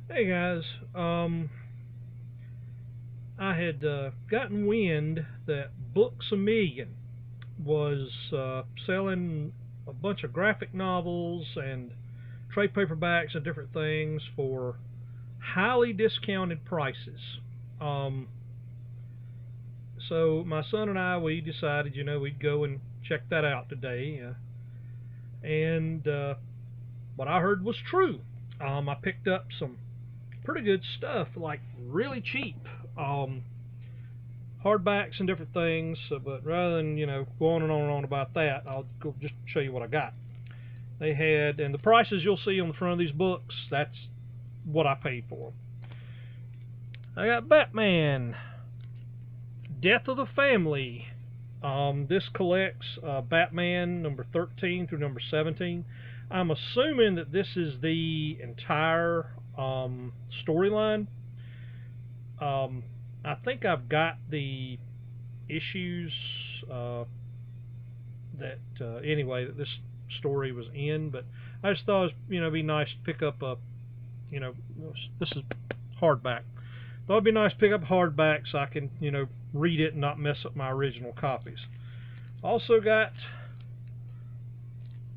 Hey guys, I had gotten wind that Books a Million was selling a bunch of graphic novels and trade paperbacks and different things for highly discounted prices. Um, so my son and I, we decided, we'd go and check that out today, and what I heard was true. I picked up some pretty good stuff, like really cheap. Um, Hardbacks and different things. But rather than go on and on about that, I'll go just show you what I got. They had, and the prices you'll see on the front of these books. That's what I paid for them. I got Batman, Death of the Family. This collects Batman number 13 through number 17. I'm assuming that this is the entire storyline. Um, I think I've got the issues uh, anyway that this story was in, but I just thought it was, be nice to pick up a you know this is hardback. Thought it'd be nice to pick up hardback so I can read it and not mess up my original copies. Also got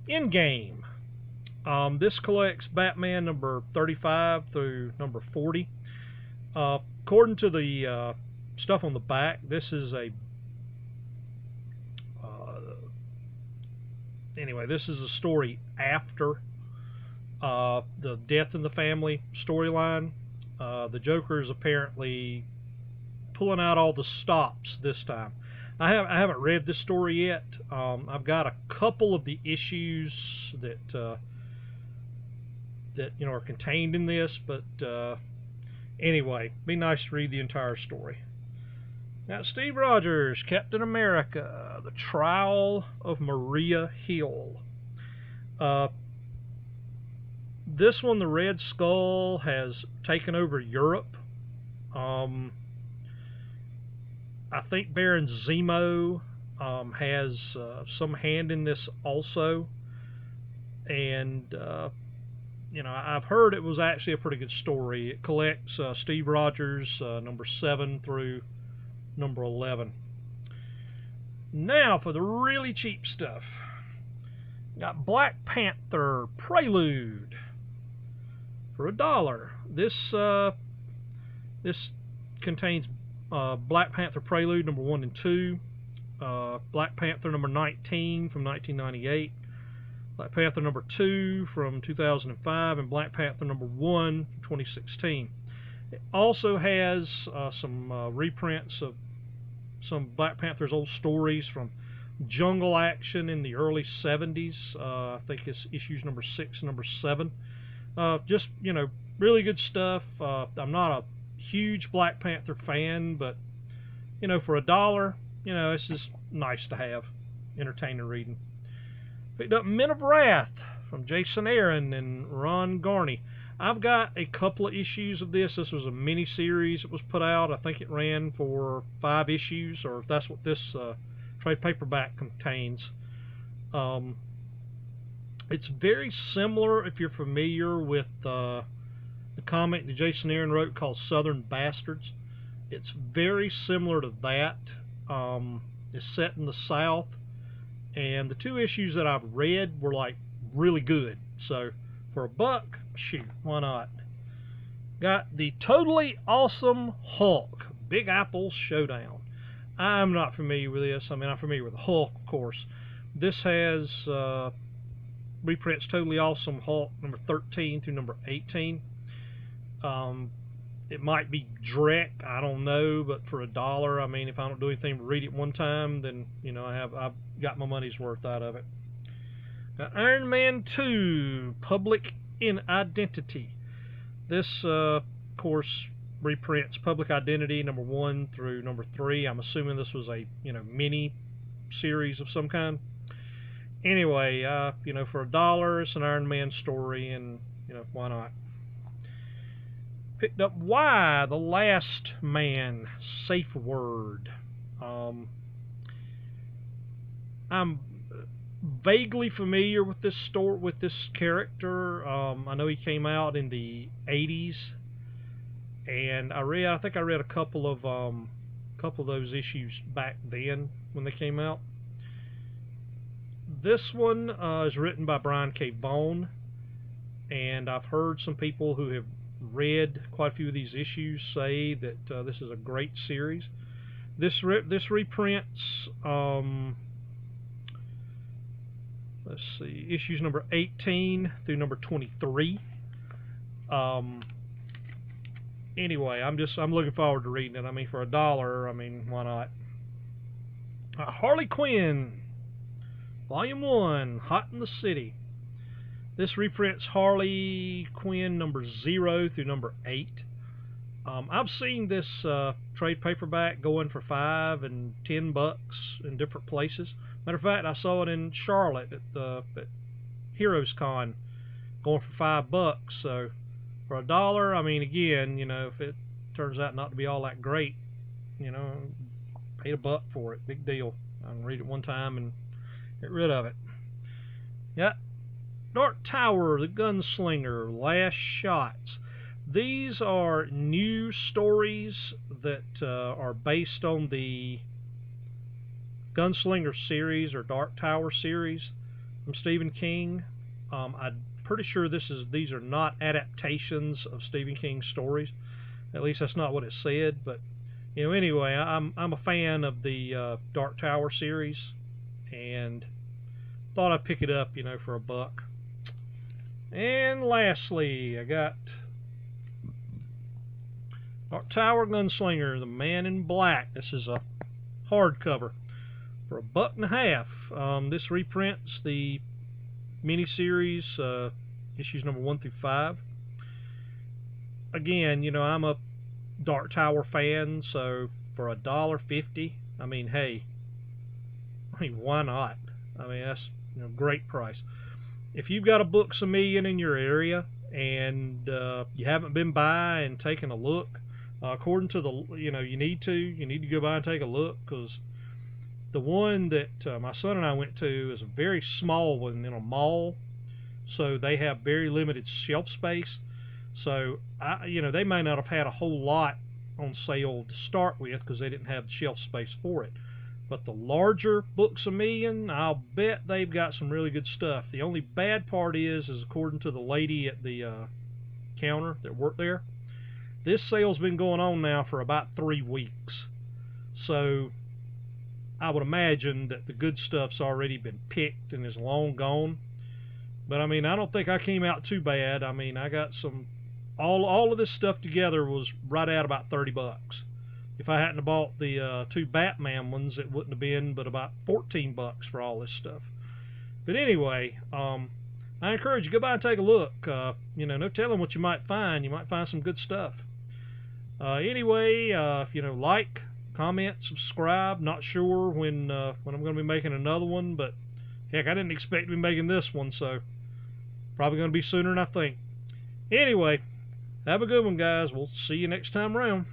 Endgame. This collects Batman number 35 through number 40. According to the stuff on the back, this is a anyway, this is a story after the Death in the Family storyline. The Joker is apparently pulling out all the stops this time. I haven't read this story yet. I've got a couple of the issues that are contained in this, but anyway, be nice to read the entire story. Now, Steve Rogers, Captain America: The Trial of Maria Hill. Uh, this one, the Red Skull has taken over Europe. Um, I think Baron Zemo has some hand in this also, and I've heard it was actually a pretty good story. It collects Steve Rogers number 7 through number 11. Now for the really cheap stuff. Got Black Panther Prelude for $1. This contains Black Panther Prelude number 1 and 2, Black Panther number 19 from 1998, Black Panther number 2 from 2005, and Black Panther number 1 from 2016. It also has some reprints of some Black Panther's old stories from Jungle Action in the early 70s. I think it's issues number 6 and number 7. Just, really good stuff. I'm not a huge Black Panther fan, but, for $1, it's just nice to have. Entertaining reading. Picked up Men of Wrath from Jason Aaron and Ron Garney. I've got a couple of issues of this. This was a mini series that was put out. I think it ran for 5 issues, or if that's what this trade paperback contains. It's very similar if you're familiar with the comic that Jason Aaron wrote called Southern Bastards. It's very similar to that. It's set in the South, and the 2 issues that I've read were like really good. So for $1, shoot, why not? Got the Totally Awesome Hulk, Big Apple Showdown. I'm not familiar with this. I'm familiar with the Hulk, of course. This has reprints Totally Awesome Hulk number 13 through number 18. It might be Drek, I don't know, but for $1, if I don't do anything but read it one time, then I've got my money's worth out of it. Now, Iron Man 2, Public Identity. This, of course, reprints Public Identity number 1 through number 3. I'm assuming this was a mini series of some kind. Anyway, for $1, it's an Iron Man story, and why not? Picked up Y, The Last Man, Safe Word. I'm vaguely familiar with this character. I know he came out in the 80s, and I think I read a couple of those issues back then when they came out. This one is written by Brian K. Vaughan, and I've heard some people who have read quite a few of these issues say that this is a great series. This reprints, let's see, issues number 18 through number 23. Anyway, I'm looking forward to reading it. I mean, for $1, I mean, why not? Harley Quinn, Volume 1, Hot in the City. This reprints Harley Quinn number 0 through number 8. I've seen this trade paperback going for $5 and $10 in different places. Matter of fact, I saw it in Charlotte at Heroes Con, going for $5. So for $1, I mean, again, you know, if it turns out not to be all that great, you know, paid $1 for it. Big deal. I can read it one time and get rid of it. Yeah. Dark Tower, the Gunslinger, Last Shots. These are new stories that are based on the Gunslinger series or Dark Tower series from Stephen King. I'm pretty sure these are not adaptations of Stephen King stories. At least that's not what it said. But you know, anyway, I'm a fan of the Dark Tower series, and thought I'd pick it up, you know, for $1. And lastly, I got Dark Tower Gunslinger, The Man in Black. This is a hardcover for $1.50. This reprints the miniseries, issues number 1 through 5. Again, you know, I'm a Dark Tower fan, so for $1.50, I mean, hey, why not? I mean, that's, you know, great price. If you've got a Books A Million in your area and you haven't been by and taken a look, according to the, you know, you need to go by and take a look, because the one that my son and I went to is a very small one in a mall, so they have very limited shelf space. So you know, they may not have had a whole lot on sale to start with because they didn't have the shelf space for it. But the larger Books A Million, I'll bet they've got some really good stuff. The only bad part is according to the lady at the counter that worked there, this sale's been going on now for about 3 weeks. So I would imagine that the good stuff's already been picked and is long gone. But I mean, I don't think I came out too bad. I mean, I got some, all of this stuff together was right at about $30. If I hadn't bought the 2 Batman ones, it wouldn't have been but about $14 for all this stuff. But anyway, I encourage you, go by and take a look. You know, no telling what you might find. You might find some good stuff. Anyway, you know, like, comment, subscribe. Not sure when I'm going to be making another one, but heck, I didn't expect to be making this one, so probably going to be sooner than I think. Anyway, have a good one, guys. We'll see you next time around.